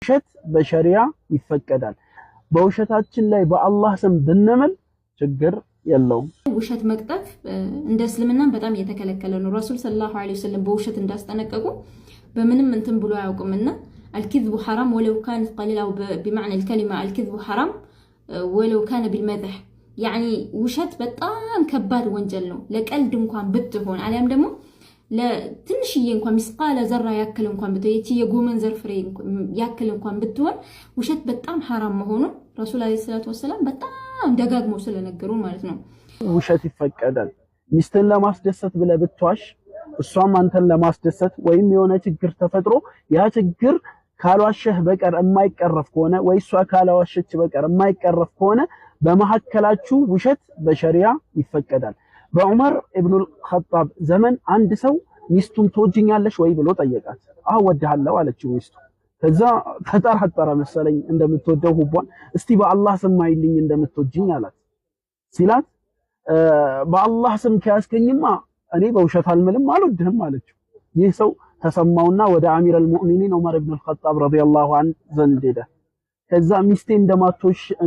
ውሸት በሸሪዓ ይፈቀዳል። በውሸታችን ላይ በአላህ ስም ብንምል ችግር የለውም። ውሸት መቅጠፍ እንደ እስልምና በጣም እየተከለከለ ነው። ረሱል ሰለላሁ ዐለይሂ ወሰለም በውሸት እንዳስጠነቀቁ በምንም እንትን ብሎ አያውቁምና الكذب حرام ولو كان قليلا أو بمعنى الكلمة الكذب حرام ولو كان بالمدح يعني ውሸት በጣም ከባድ ወንጀል ነው። ለቀልድ እንኳን ብትሆን አሊያም ደግሞ ለትንሽዬ እንኳን ምስቃለ ዘራ ያክል እንኳን ብትሆን እቺ የጎመን ዘር ፍሬ ያክል እንኳን ብትሆን ውሸት በጣም حرام መሆኑን ረሱል አለይሂ ሰላቱ ወሰለም በጣም ደጋግሞ ስለነገሩ ማለት ነው። ውሸት ይፈቀዳል። ሚስትን ለማስደሰት ብለህ ብትዋሽ እሷም አንተን ለማስደሰት ወይም የሆነ ችግር ተፈጥሮ ያ ችግር ካልዋሸህ በቀር የማይቀረፍ ከሆነ ወይ እሷ ካልዋሸች በቀር የማይቀረፍ ከሆነ በመሐከላችሁ ውሸት በሸሪዓ ይፈቀዳል። በዑመር ኢብኑል ኸጣብ ዘመን አንድ ሰው ሚስቱን ትወጂኛለሽ ወይ ብሎ ጠየቃት። አዎ ወድሃለሁ አለችው ሚስቱ። ከዛ ተጠራጠረ መሰለኝ እንደምትወደው ሁቧን። እስቲ በአላህ ስም ማይልኝ እንደምትወጂኝ አላት። ሲላት በአላህ ስም ከያስከኝማ እኔ በውሸት አልምልም አልወድህም አለችው። ይህ ሰው ተሰማውና ወደ አሚረል ሙእሚኒን ዑመር ኢብኑል ኸጣብ ረዲየላሁ ዐንሁ ዘንድ ሄደ። ከዛ ሚስቴ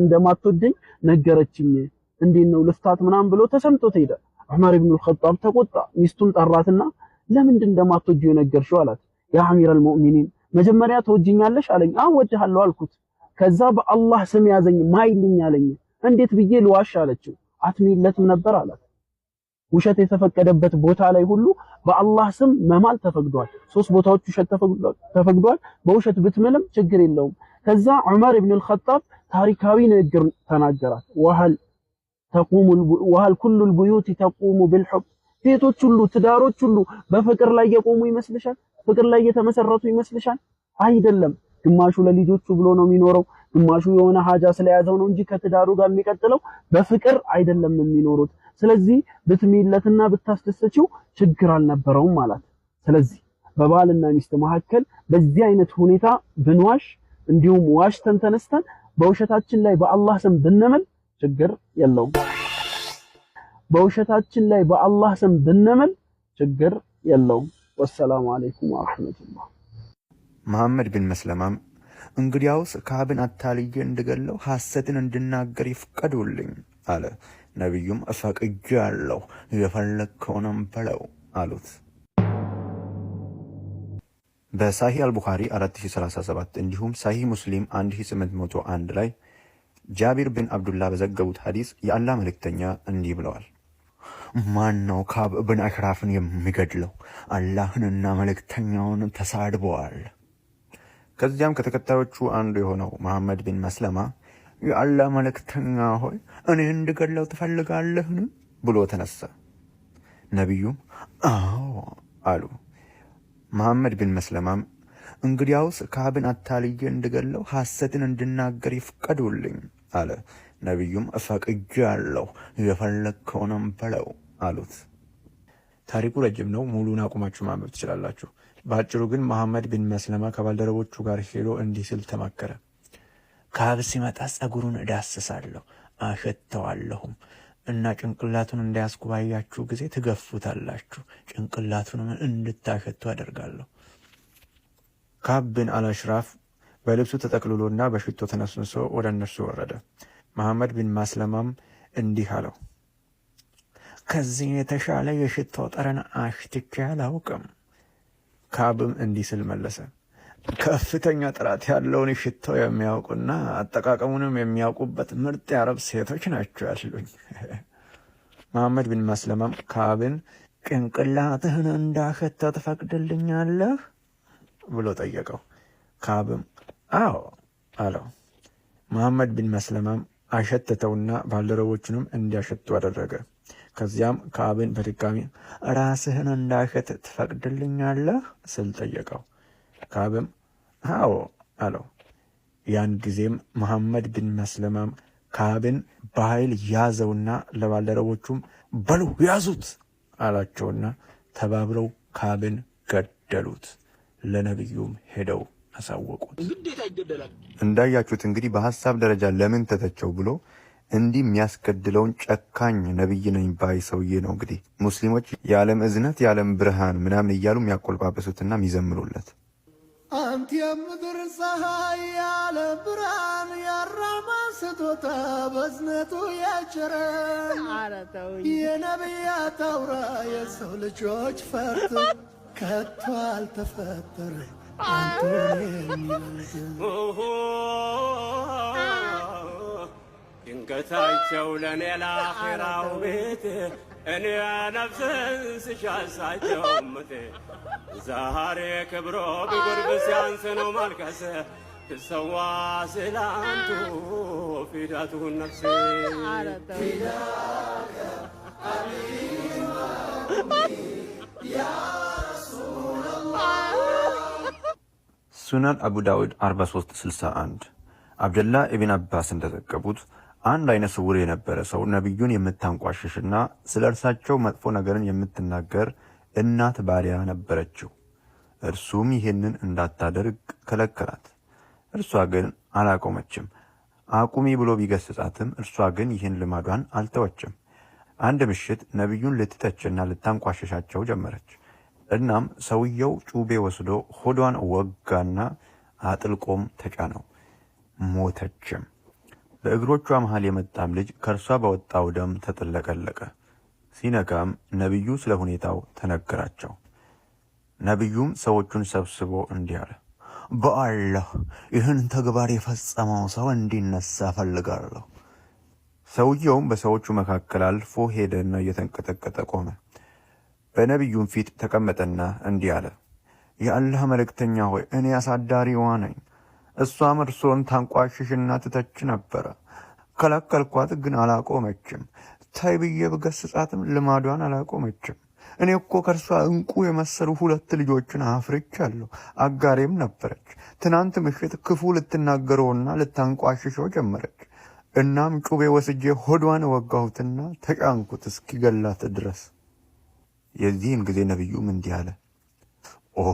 እንደማትወደኝ ነገረችኝ፣ እንዴት ነው ልፍታት ምናምን ብሎ ተሰምቶት ሄደ። ዑመር ኢብኑል ኸጣብ ተቆጣ። ሚስቱን ጠራትና ለምንድን እንደማትወጂው ነገርሽው አላት። ያ አሚረል ሙእሚኒን መጀመሪያ ትወጂኛለሽ አለኝ። አዎ ወድሃለሁ አልኩት። ከዛ በአላህ ስም ያዘኝ ማይልኝ አለኝ። እንዴት ብዬ ልዋሽ አለችው። አትሚለትም ነበር አላት። ውሸት የተፈቀደበት ቦታ ላይ ሁሉ በአላህ ስም መማል ተፈቅዷል። ሶስት ቦታዎች ውሸት ተፈቅዷል። በውሸት ብትምልም ችግር የለውም። ከዛ ዑመር ኢብኑል ኸጣብ ታሪካዊ ንግግር ተናገራት። ወሀል ኩሉል ቡዩቲ ተቁሙ ቢልሑብ፣ ቤቶች ሁሉ ትዳሮች ሁሉ በፍቅር ላይ የቆሙ ይመስልሻል? ፍቅር ላይ የተመሰረቱ ይመስልሻል? አይደለም። ግማሹ ለልጆቹ ብሎ ነው የሚኖረው፣ ግማሹ የሆነ ሀጃ ስለያዘው ነው እንጂ ከትዳሩ ጋር የሚቀጥለው በፍቅር አይደለም የሚኖሩት። ስለዚህ ብትሚለትና ብታስደሰችው ችግር አልነበረውም ማለት። ስለዚህ በባልና ሚስት መካከል በዚህ አይነት ሁኔታ ብንዋሽ እንዲሁም ዋሽተን ተነስተን በውሸታችን ላይ በአላህ ስም ብንምል ችግር የለውም። በውሸታችን ላይ በአላህ ስም ብንምል ችግር የለውም። ወሰላሙ አለይኩም ወራህመቱላህ። መሐመድ ቢን መስለማም እንግዲያውስ ከአብን አታልዬ እንድገለው ሐሰትን እንድናገር ይፍቀዱልኝ አለ። ነቢዩም ፈቅጃለሁ የፈለግከውንም በለው አሉት። በሳሂህ አልቡኻሪ 4037 እንዲሁም ሳሂህ ሙስሊም 1801 ላይ ጃቢር ቢን አብዱላህ በዘገቡት ሐዲስ የአላህ መልእክተኛ እንዲህ ብለዋል። ማን ነው ከአብ ብን አሽራፍን የሚገድለው? አላህንና መልእክተኛውን ተሳድበዋል። ከዚያም ከተከታዮቹ አንዱ የሆነው መሐመድ ቢን መስለማ የአላህ መልእክተኛ ሆይ እኔ እንድገድለው ትፈልጋለህን ብሎ ተነሳ። ነቢዩም አዎ አሉ። መሐመድ ቢን መስለማም እንግዲያውስ ከአብን አታልዬ እንድገድለው ሐሰትን እንድናገር ይፍቀዱልኝ አለ። ነቢዩም ፈቅጃለሁ የፈለግከውንም በለው አሉት። ታሪኩ ረጅም ነው፣ ሙሉን አቁማችሁ ማንበብ ትችላላችሁ። በአጭሩ ግን መሐመድ ቢን መስለማ ከባልደረቦቹ ጋር ሄዶ እንዲህ ሲል ተማከረ። ከአብ ሲመጣ ጸጉሩን እዳስሳለሁ አሸተዋለሁም እና ጭንቅላቱን እንዳያስኩ ባያችሁ ጊዜ ትገፉታላችሁ፣ ጭንቅላቱንም እንድታሸቱ አደርጋለሁ። ከአብ ቢን አልአሽራፍ በልብሱ ተጠቅልሎና በሽቶ ተነስንሶ ወደ እነርሱ ወረደ። መሐመድ ቢን መስለማም እንዲህ አለው፣ ከዚህ የተሻለ የሽቶ ጠረን አሽትቼ አላውቅም። ከአብም እንዲህ ስል መለሰ፣ ከፍተኛ ጥራት ያለውን ሽቶ የሚያውቁና አጠቃቀሙንም የሚያውቁበት ምርጥ የአረብ ሴቶች ናቸው ያሉኝ። መሐመድ ቢን መስለማም ከአብን ጭንቅላትህን እንዳሸተው ትፈቅድልኛለህ ብሎ ጠየቀው። ከአብም አዎ አለው። መሐመድ ቢን መስለማም አሸተተውና ባልደረቦቹንም እንዲያሸቱ አደረገ። ከዚያም ከአብን በድጋሚ ራስህን እንዳሸት ትፈቅድልኛለህ ስል ጠየቀው። ከአብም አዎ አለው። ያን ጊዜም መሐመድ ቢን መስለማም ከአብን በኃይል ያዘውና ለባልደረቦቹም በሉ ያዙት አላቸውና ተባብረው ከአብን ገደሉት። ለነቢዩም ሄደው አሳወቁት። እንዳያችሁት እንግዲህ በሐሳብ ደረጃ ለምን ተተቸው ብሎ እንዲህ የሚያስገድለውን ጨካኝ ነብይ ነኝ ባይ ሰውዬ ነው እንግዲህ ሙስሊሞች የዓለም እዝነት የዓለም ብርሃን ምናምን እያሉ የሚያቆልጳበሱትና የሚዘምሩለት። አንተ የምድር ፀሐይ ስጦታ በዝነቱ ያቸረን የነቢያት አውራ የሰው ልጆች ፈርቶ ከቶ አልተፈጠረ አንተን የሚመስል ድንገታቸው ለኔ ለአኺራው ቤት እኔ ነፍስን ስሻሳቸው ምቴ ዛሬ ክብሮ ቢጎርብ ሲያንስ ነው ማልቀስ ትሰዋ ስላንቱ ፊዳቱን ነፍሴ ፊዳከ ሱናን አቡ ዳውድ 4361 አብደላ ኢብን አባስ እንደዘገቡት አንድ አይነ ስውር የነበረ ሰው ነብዩን የምታንቋሽሽና ስለ እርሳቸው መጥፎ ነገርን የምትናገር እናት ባሪያ ነበረችው። እርሱም ይህንን እንዳታደርግ ከለከላት። እርሷ ግን አላቆመችም። አቁሚ ብሎ ቢገስጻትም እርሷ ግን ይህን ልማዷን አልተወችም። አንድ ምሽት ነብዩን ልትተችና ልታንቋሽሻቸው ጀመረች። እናም ሰውየው ጩቤ ወስዶ ሆዷን ወጋና አጥልቆም ተጫነው። ሞተችም። በእግሮቿ መሃል የመጣም ልጅ ከእርሷ በወጣው ደም ተጥለቀለቀ። ሲነጋም ነብዩ ስለ ሁኔታው ተነገራቸው። ነብዩም ሰዎቹን ሰብስቦ እንዲህ አለ፣ በአላህ ይህን ተግባር የፈጸመው ሰው እንዲነሳ ፈልጋለሁ። ሰውየውም በሰዎቹ መካከል አልፎ ሄደና እየተንቀጠቀጠ ቆመ። በነብዩም ፊት ተቀመጠና እንዲህ አለ፣ የአላህ መልእክተኛ ሆይ እኔ አሳዳሪዋ ነኝ። እሷም እርሶን ታንቋሽሽና ትተች ነበረ። ከለከልኳት፣ ግን አላቆመችም። ታይ ብዬ ብገስጻትም ልማዷን አላቆመችም። እኔ እኮ ከእርሷ እንቁ የመሰሉ 2 ልጆችን አፍርቻለሁ። አጋሬም ነበረች። ትናንት ምሽት ክፉ ልትናገረውና ልታንቋሽሸው ጀመረች። እናም ጩቤ ወስጄ ሆዷን ወጋሁትና ተጫንኩት እስኪገላት ድረስ። የዚህን ጊዜ ነብዩም እንዲህ አለ፣ ኦ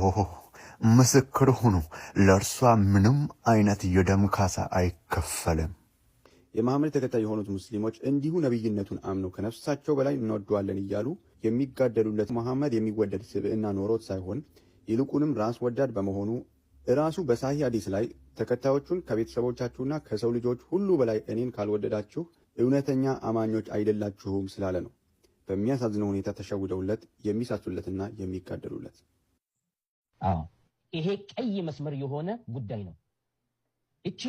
ምስክር ሁኑ፣ ለእርሷ ምንም አይነት የደም ካሳ አይከፈልም። የመሐመድ ተከታይ የሆኑት ሙስሊሞች እንዲሁ ነብይነቱን አምነው ከነፍሳቸው በላይ እንወደዋለን እያሉ የሚጋደሉለት መሐመድ የሚወደድ ስብዕና ኖሮት ሳይሆን ይልቁንም ራስ ወዳድ በመሆኑ ራሱ በሳሂህ ሐዲስ ላይ ተከታዮቹን ከቤተሰቦቻችሁና ከሰው ልጆች ሁሉ በላይ እኔን ካልወደዳችሁ እውነተኛ አማኞች አይደላችሁም ስላለ ነው በሚያሳዝነው ሁኔታ ተሸውደውለት የሚሳሱለትና የሚጋደሉለት። አዎ ይሄ ቀይ መስመር የሆነ ጉዳይ ነው። እቺ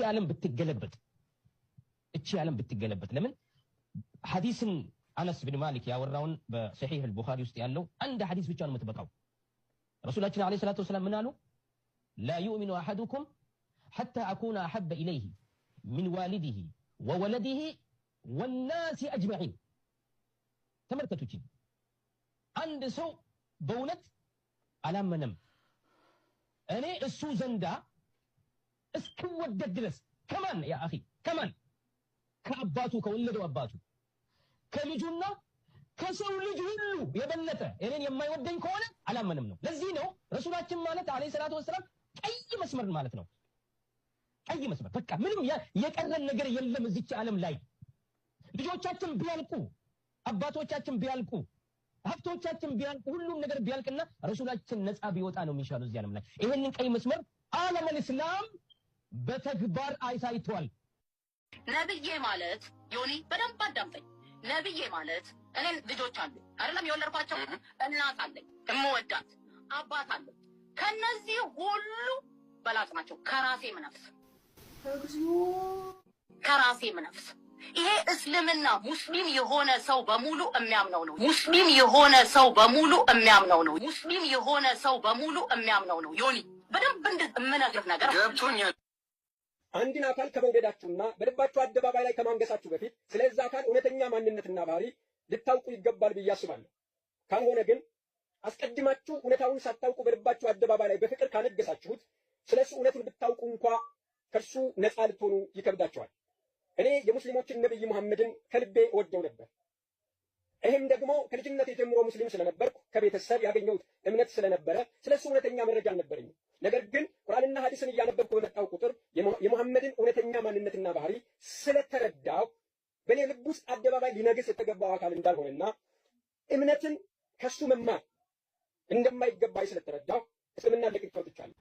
ዓለም ብትገለበጥ ለምን ሐዲስን አነስ ብን ማሊክ ያወራውን በሰሒህ አልቡኻሪ ውስጥ ያለው አንድ ሐዲስ ብቻ ነው የምትበቃው። ረሱላችን አለይሂ ሰላቱ ወሰላም ምን አሉ? ላ ዩእሚኑ አሐዱኩም ሐታ አኩነ አሐበ ኢለይሂ ሚን ዋሊዲሂ ወወለዲሂ ወናሲ አጅመዒን። ተመልከቱች፣ አንድ ሰው በእውነት አላመነም እኔ እሱ ዘንዳ እስክወደድ ድረስ ከማን ያ አኺ ከማን ከአባቱ ከወለደው አባቱ ከልጁና ከሰው ልጅ ሁሉ የበለጠ እኔን የማይወደኝ ከሆነ አላመንም ነው። ለዚህ ነው ረሱላችን ማለት አለይሂ ሰላቱ ወሰለም ቀይ መስመር ማለት ነው። ቀይ መስመር በቃ ምንም የቀረን ነገር የለም እዚች ዓለም ላይ። ልጆቻችን ቢያልቁ፣ አባቶቻችን ቢያልቁ፣ ሀብቶቻችን ቢያልቁ፣ ሁሉም ነገር ቢያልቅና ረሱላችን ነፃ ቢወጣ ነው የሚሻለው እዚህ ዓለም ላይ። ይሄንን ቀይ መስመር ዓለሙል እስላም በተግባር አይሳይቷል። ነብዬ ማለት ዮኒ በደንብ አዳምጠኝ። ነብዬ ማለት እኔ ልጆች አሉ አይደለም የወለድኳቸው፣ እናት አለኝ እምወዳት፣ አባት አለኝ። ከነዚህ ሁሉ በላጭ ናቸው ከራሴ ምነፍስ። ይሄ እስልምና ሙስሊም የሆነ ሰው በሙሉ የሚያምነው ነው። ሙስሊም የሆነ ሰው በሙሉ ዮኒ በደንብ እንደምነግርህ ነገር ገብቶኛል። አንድን አካል ከመውደዳችሁና በልባችሁ አደባባይ ላይ ከማንገሳችሁ በፊት ስለዚህ አካል እውነተኛ ማንነትና ባህሪ ልታውቁ ይገባል ብዬ አስባለሁ። ካልሆነ ግን አስቀድማችሁ እውነታውን ሳታውቁ በልባችሁ አደባባይ ላይ በፍቅር ካነገሳችሁት ስለሱ እውነቱን ብታውቁ እንኳ ከእርሱ ነፃ ልትሆኑ ይከብዳቸዋል። እኔ የሙስሊሞችን ነብይ መሐመድን ከልቤ እወደው ነበር። ይህም ደግሞ ከልጅነት ጀምሮ ሙስሊም ስለነበርኩ ከቤተሰብ ያገኘሁት እምነት ስለነበረ ስለሱ እውነተኛ መረጃ አልነበረኝም። ነገር ግን ቁርአንና ሐዲስን እያነበብኩ በመጣው ቁጥር የመሐመድን እውነተኛ ማንነትና ባህሪ ስለተረዳው በእኔ ልብ ውስጥ አደባባይ ሊነግስ የተገባው አካል እንዳልሆነና እምነትን ከሱ መማር እንደማይገባኝ ስለተረዳው እስልምና ለቅቄ ወጥቻለሁ።